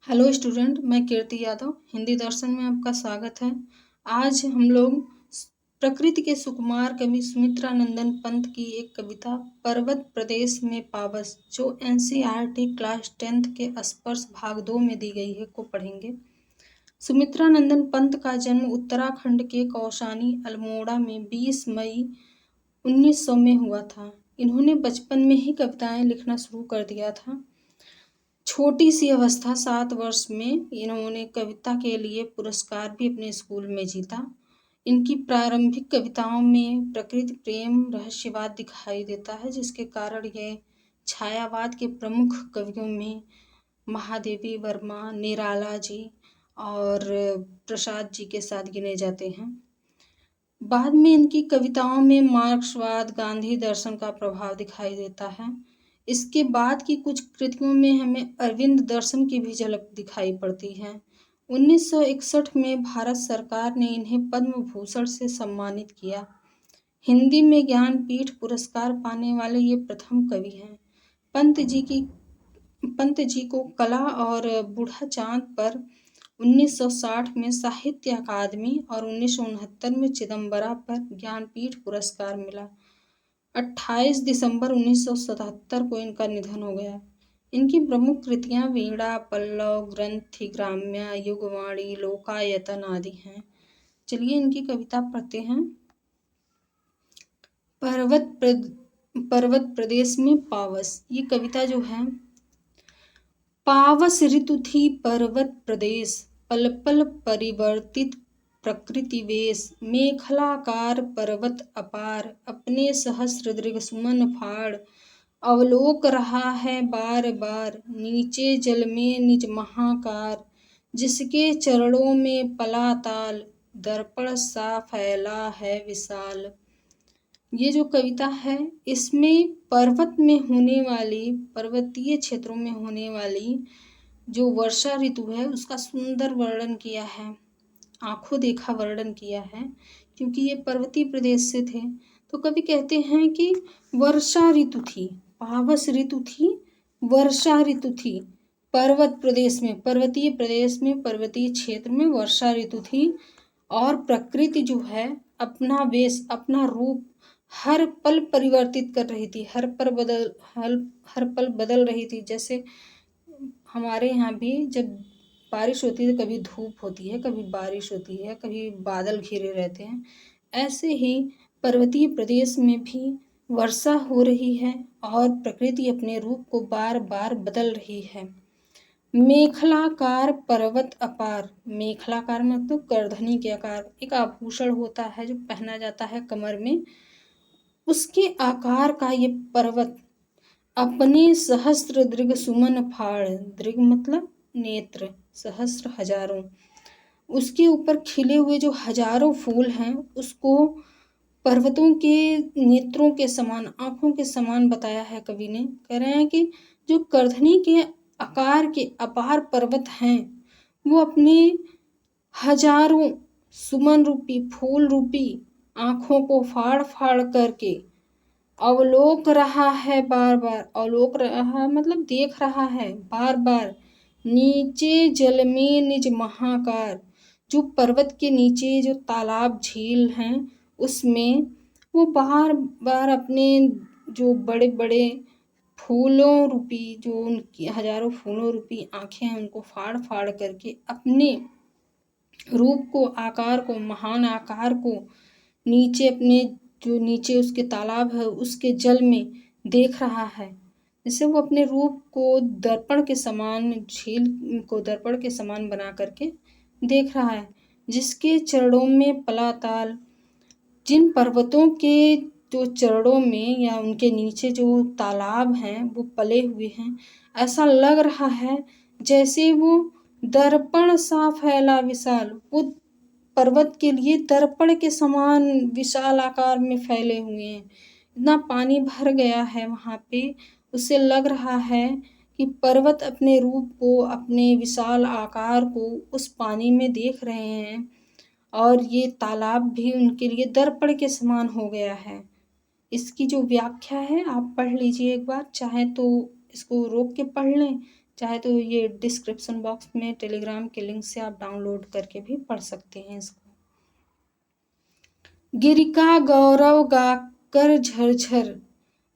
Hello student, मैं कीर्ति यादव हिंदी दर्शन में आपका स्वागत है। आज हम लोग प्रकृति के सुकुमार कवि सुमित्रानंदन पंत की एक कविता पर्वत प्रदेश में पावस जो एनसीईआरटी क्लास 10th के स्पर्श भाग 2 में दी गई है को पढ़ेंगे। सुमित्रानंदन पंत का जन्म उत्तराखंड के कौसानी अल्मोड़ा में 20 मई 1900 में हुआ था। इन्होंने बचपन में ही कविताएं लिखना शुरू कर दिया था। छोटी सी अवस्था 7 वर्ष में इन्होंने कविता के लिए पुरस्कार भी अपने स्कूल में जीता। इनकी प्रारंभिक कविताओं में प्रकृति प्रेम रहस्यवाद दिखाई देता है, जिसके कारण ये छायावाद के प्रमुख कवियों में महादेवी वर्मा, निराला जी और प्रसाद जी के साथ गिने जाते हैं। बाद में इनकी कविताओं में मार्क्सवाद, गांधी दर्शन का प्रभाव दिखाई देता है। इसके बाद की कुछ कृतियों में हमें अरविंद दर्शन की भी झलक दिखाई पड़ती है। 1961 में भारत सरकार ने इन्हें पद्म भूषण से सम्मानित किया। हिंदी में ज्ञानपीठ पुरस्कार पाने वाले ये प्रथम कवि हैं। पंत जी को कला और बूढ़ा चांद पर 1960 में साहित्य अकादमी और 1969 में चिदम्बरा पर ज्ञानपीठ पुरस्कार मिला। 28 दिसंबर 1977 को इनका निधन हो गया। इनकी प्रमुख कृतियां वीणा, पल्लव, ग्रंथि, ग्राम्या, युगवाणी, लोकायतन आदि हैं। चलिए इनकी कविता पढ़ते हैं। पर्वत प्रदेश में पावस। ये कविता जो है, पावस ऋतु थी पर्वत प्रदेश, पल पल परिवर्तित प्रकृति वेश, मेखलाकार पर्वत अपार, अपने सहस्र दृग सुमन फाड़, अवलोक रहा है बार बार, नीचे जल में निज महाकार, जिसके चरणों में पला ताल, दर्पण सा फैला है विशाल। ये जो कविता है, इसमें पर्वत में होने वाली, पर्वतीय क्षेत्रों में होने वाली जो वर्षा ऋतु है उसका सुंदर वर्णन किया है, आंखों देखा वर्णन किया है। क्योंकि ये पर्वतीय प्रदेश से थे, तो कवि कहते हैं कि वर्षा ऋतु थी, पावस ऋतु थी, वर्षा ऋतु थी। पर्वत प्रदेश में, पर्वतीय प्रदेश में, पर्वतीय क्षेत्र में वर्षा ऋतु थी और प्रकृति जो है अपना वेश, अपना रूप हर पल परिवर्तित कर रही थी, हर पल बदल रही थी। जैसे हमारे यहाँ भी जब बारिश होती है तो कभी धूप होती है, कभी बारिश होती है, कभी बादल घिरे रहते हैं। ऐसे ही पर्वतीय प्रदेश में भी वर्षा हो रही है और प्रकृति अपने रूप को बार बार बदल रही है। मेखलाकार पर्वत अपार। मेखलाकार मतलब करधनी के आकार, एक आभूषण होता है जो पहना जाता है कमर में, उसके आकार का ये पर्वत अपने सहस्त्र दृग सुमन फाड़, दृग मतलब नेत्र, सहस्त्र हजारों, उसके ऊपर खिले हुए जो हजारों फूल हैं उसको पर्वतों के नेत्रों के समान, आंखों के समान बताया है कवि ने। कह रहे हैं कि जो करधनी के आकार के अपार पर्वत हैं वो अपने हजारों सुमन रूपी, फूल रूपी आंखों को फाड़ फाड़ करके अवलोक रहा है बार बार। अवलोक रहा मतलब देख रहा है बार बार। नीचे जल में निज महाकार, जो पर्वत के नीचे जो तालाब झील हैं उसमें वो बार बार अपने जो बड़े बड़े फूलों रूपी, जो उनकी हजारों फूलों रूपी आंखें हैं उनको फाड़ फाड़ करके अपने रूप को, आकार को, महान आकार को नीचे अपने जो नीचे उसके तालाब है उसके जल में देख रहा है। जैसे वो अपने रूप को दर्पण के समान, झील को दर्पण के समान बना करके देख रहा है। जिसके चरणों में पला ताल, जिन पर्वतों के जो चरणों में या उनके नीचे जो तालाब हैं वो पले हुए हैं, ऐसा लग रहा है जैसे वो दर्पण सा फैला विशाल, वो पर्वत के लिए दर्पण के समान विशाल आकार में फैले हुए हैं। इतना पानी भर गया है वहाँ पे, उससे लग रहा है कि पर्वत अपने रूप को, अपने विशाल आकार को उस पानी में देख रहे हैं और ये तालाब भी उनके लिए दर्पण के समान हो गया है। इसकी जो व्याख्या है आप पढ़ लीजिए एक बार, चाहे तो इसको रोक के पढ़ लें, चाहे तो ये डिस्क्रिप्शन बॉक्स में टेलीग्राम के लिंक से आप डाउनलोड करके भी पढ़ सकते हैं इसको। गिर का गौरव गाकर झरझर,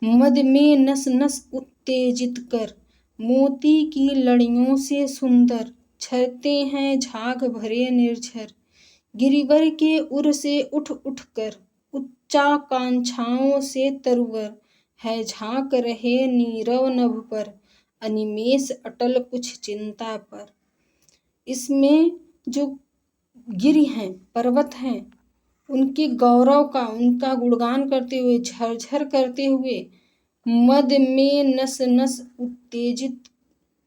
मद में नस नस उत्तेजित कर, मोती की लड़ियों से सुंदर, झरते हैं झाग भरे निर्झर। गिरिवर के उर से उठ उठ कर, उच्चाकांक्षाओं से तरवर, है झांक रहे नीरव नभ पर, अनिमेष अटल कुछ चिंता पर। इसमें जो गिरि हैं, पर्वत हैं, उनके गौरव का, उनका गुणगान करते हुए, झरझर करते हुए, मद में नस नस उत्तेजित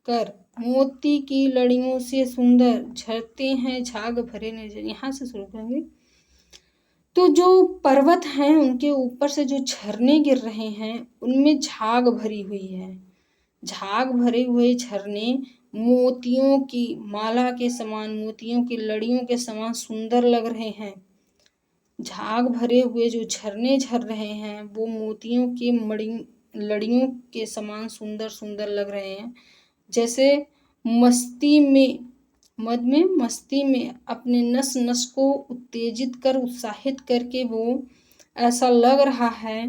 कर, मोती की लड़ियों से सुंदर, झरते हैं झाग भरे निर्जन। यहाँ से शुरू करेंगे। तो जो पर्वत हैं उनके ऊपर से जो झरने गिर रहे हैं उनमें झाग भरी हुई है। झाग भरे हुए झरने मोतियों की माला के समान, मोतियों की लड़ियों के समान सुंदर लग रहे हैं। झाग भरे हुए जो झरने झर रहे हैं वो मोतियों की लड़ियों के समान सुंदर सुंदर लग रहे हैं। जैसे मस्ती में, मद में, मस्ती में अपने नस नस को उत्तेजित कर, उत्साहित करके वो ऐसा लग रहा है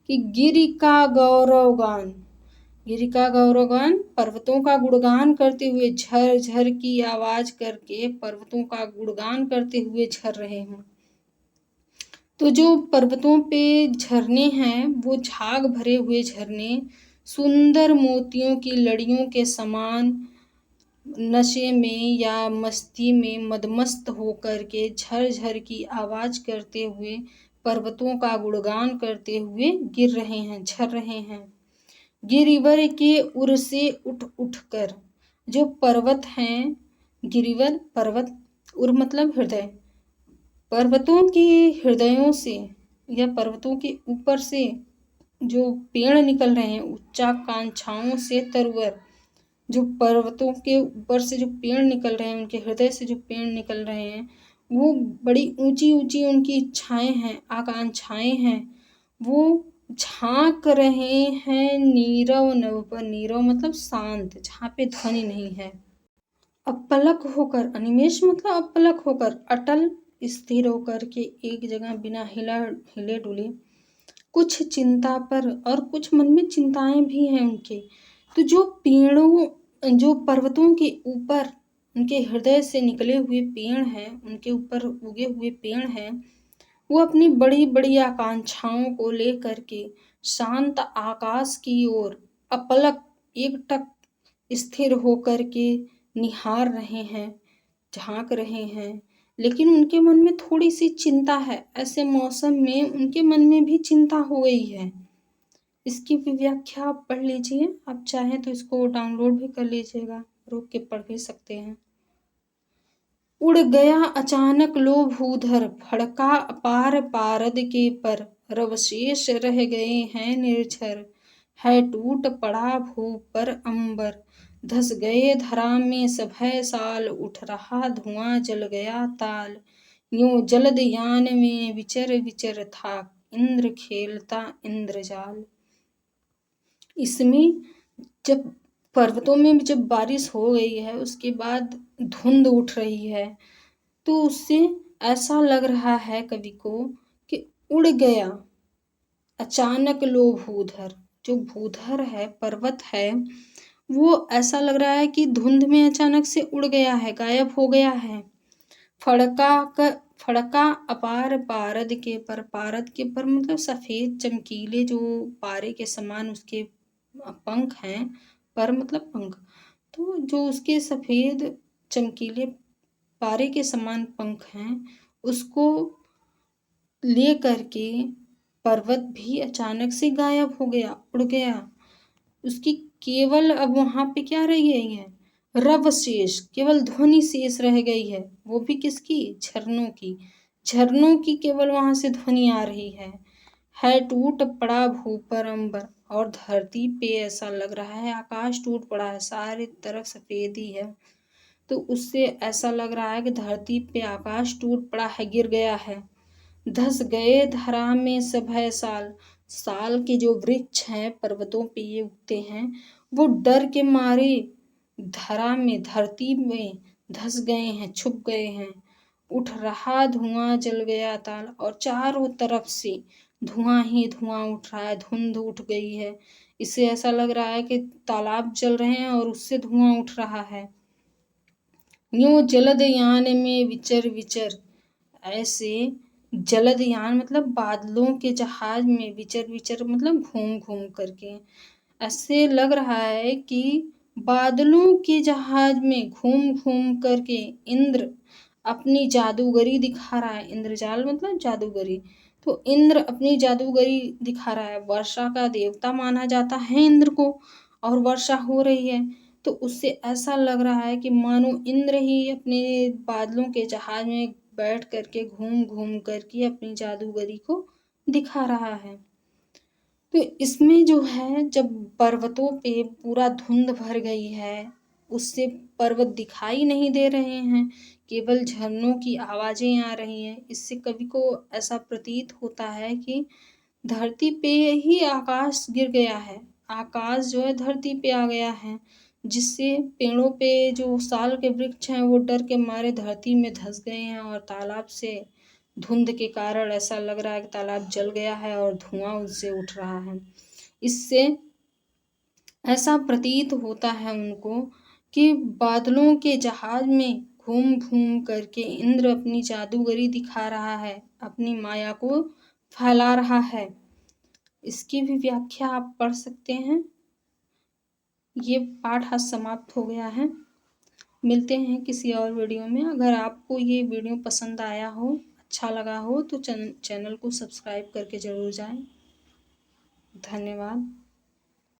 कि गिरि का गौरवगान, गिरि का गौरवगान, पर्वतों का गुणगान करते हुए, झर झर की आवाज करके पर्वतों का गुणगान करते हुए झर रहे हैं। तो जो पर्वतों पे झरने हैं वो झाग भरे हुए झरने सुंदर मोतियों की लड़ियों के समान नशे में या मस्ती में मदमस्त होकर के झर झर की आवाज करते हुए, पर्वतों का गुणगान करते हुए गिर रहे हैं, झर रहे हैं। गिरिवर के उर से उठ उठ कर, जो पर्वत हैं, गिरिवर पर्वत, उर मतलब हृदय, पर्वतों के हृदयों से या पर्वतों के ऊपर से जो पेड़ निकल रहे हैं, उच्चाकांक्षाओं से तरवर, जो पर्वतों के ऊपर से जो पेड़ निकल रहे हैं, उनके हृदय से जो पेड़ निकल रहे हैं, वो बड़ी ऊंची ऊंची उनकी इच्छाएं हैं, आकांक्षाएं हैं। वो झांक रहे हैं नीरव नभ पर, नीरव मतलब शांत, जहाँ पे ध्वनि नहीं है। अपलक होकर, अनिमेष मतलब अपलक होकर, अटल स्थिर होकर के एक जगह बिना हिले डुले, कुछ चिंता पर, और कुछ मन में चिंताएं भी हैं उनके। तो जो पेड़ों, जो पर्वतों के ऊपर उनके हृदय से निकले हुए पेड़ हैं, उनके ऊपर उगे हुए पेड़ हैं, वो अपनी बड़ी बड़ी आकांक्षाओं को लेकर के शांत आकाश की ओर अपलक एकटक स्थिर होकर के निहार रहे हैं, झांक रहे हैं। लेकिन उनके मन में थोड़ी सी चिंता है। ऐसे मौसम में उनके मन में भी चिंता हो गई है। इसकी भी व्याख्या आप पढ़ लीजिए। आप चाहें तो इसको डाउनलोड भी कर लीजिएगा, रोक के पढ़ भी सकते हैं। उड़ गया अचानक लो भूधर, फड़का अपार पारद के पर, रवशेष रह गए हैं निर्झर, है टूट पड़ा भू पर अंबर, धस गए धरा में सभय साल, उठ रहा धुआं जल गया ताल, यूं जलद यान में विचर विचर था, इंद्र खेलता इंद्रजाल। इसमें जब पर्वतों में जब बारिश हो गई है, उसके बाद धुंध उठ रही है, तो उससे ऐसा लग रहा है कवि को कि उड़ गया अचानक लो भूधर, जो भूधर है, पर्वत है, वो ऐसा लग रहा है कि धुंध में अचानक से उड़ गया है, गायब हो गया है। फड़का अपार पारद के पर, पारद के पर मतलब सफेद चमकीले जो पारे के समान उसके पंख हैं, पर मतलब पंख, तो जो उसके सफेद चमकीले पारे के समान पंख हैं, उसको ले करके पर्वत भी अचानक से गायब हो गया, उड़ गया। उसकी केवल अब वहां पे क्या रह गई है, रव शेष, केवल ध्वनि शेष रह गई है। वो भी किसकी, झरनों की, झरनों की केवल वहां से ध्वनि आ रही है टूट पड़ा भू पर अंबर, और धरती पे ऐसा लग रहा है आकाश टूट पड़ा है, सारी तरफ सफेदी है, तो उससे ऐसा लग रहा है कि धरती पे आकाश टूट पड़ा है, गिर गया है। धस गए धरा में सभय साल, साल के जो वृक्ष हैं पर्वतों पे ये उगते हैं, वो डर के मारे धरा में धरती में धस गए हैं, छुप गए हैं। उठ रहा धुआं, जल गया ताल, और चारों तरफ से धुआं ही धुआं उठ रहा है, धुंध उठ गई है। इससे ऐसा लग रहा है कि तालाब जल रहे हैं और उससे धुआं उठ रहा है। यूं जलद यान में विचर विचर, ऐसे जलद यान मतलब बादलों के जहाज में, विचर विचर मतलब घूम घूम करके। ऐसे लग रहा है कि बादलों के जहाज में घूम घूम करके इंद्र अपनी जादूगरी दिखा रहा है। इंद्रजाल मतलब जादूगरी। तो इंद्र अपनी जादूगरी दिखा रहा है। वर्षा का देवता माना जाता है इंद्र को, और वर्षा हो रही है। तो उससे ऐसा लग रहा है कि मानो इंद्र ही अपने बादलों के जहाज में बैठ करके घूम घूम करके अपनी जादूगरी को दिखा रहा है। तो इसमें जो है, जब पर्वतों पे पूरा धुंध भर गई है, उससे पर्वत दिखाई नहीं दे रहे हैं, केवल झरनों की आवाजें आ रही हैं। इससे कवि को ऐसा प्रतीत होता है कि धरती पे ही आकाश गिर गया है, आकाश जो है धरती पे आ गया है, जिससे पेड़ों पे जो साल के वृक्ष हैं वो डर के मारे धरती में धंस गए हैं, और तालाब से धुंध के कारण ऐसा लग रहा है कि तालाब जल गया है और धुआं उससे उठ रहा है। इससे ऐसा प्रतीत होता है उनको कि बादलों के जहाज में घूम घूम करके इंद्र अपनी जादूगरी दिखा रहा है, अपनी माया को फैला रहा है। इसकी भी व्याख्या आप पढ़ सकते हैं। ये पाठ आज समाप्त हो गया है। मिलते हैं किसी और वीडियो में। अगर आपको ये वीडियो पसंद आया हो, अच्छा लगा हो, तो चैनल को सब्सक्राइब करके ज़रूर जाएं। धन्यवाद।